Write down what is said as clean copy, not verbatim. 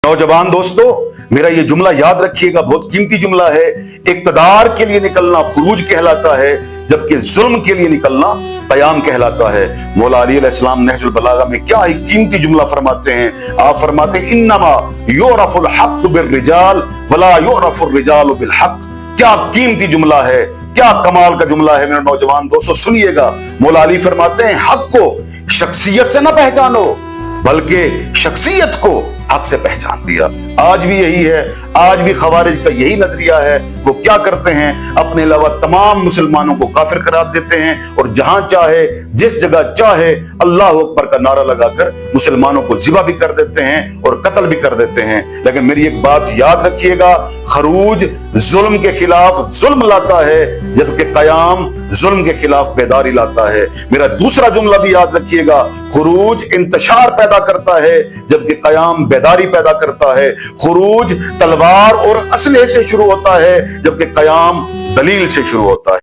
नौजवान दोस्तों, मेरा ये जुमला याद रखिएगा, बहुत कीमती जुमला है। इक़्तिदार के लिए निकलना खुरूज कहलाता है, जबकि जुल्म के लिए निकलना क़याम कहलाता है। मौला अली अलैहिस्सलाम नहजुल बलागा में क्या ही कीमती जुमला फरमाते हैं। आप फरमाते हैं, इन्नमा युरफुल हक़्क़ु बिर्रिजाल वला युरफुर रिजालु बिल हक़्क़। क्या कीमती जुमला है, क्या कमाल का जुमला है। मेरे नौजवान दोस्तों सुनिएगा, मौला अली फरमाते हैं, हक को शख्सियत से ना पहचानो, बल्कि शख्सियत को हक से पहचान दिया। आज भी यही है, आज भी खवारिज का यही नजरिया है। वो क्या करते हैं, अपने अलावा तमाम मुसलमानों को काफिर करार देते हैं और जहां चाहे जिस जगह चाहे अल्लाह अकबर का नारा लगाकर मुसलमानों को ज़िबा भी कर देते हैं और कत्ल भी कर देते हैं। लेकिन मेरी एक बात याद रखिएगा, खरूज जुल्म के खिलाफ जुल्म लाता है, जबकि क़याम जुल्म के खिलाफ बेदारी लाता है। मेरा दूसरा जुमला भी याद रखिएगा, खुरूज इंतशार पैदा करता है, जबकि क़याम बेदारी पैदा करता है। खुरूज तलवार और असलहे से शुरू होता है, जबकि क़याम दलील से शुरू होता है।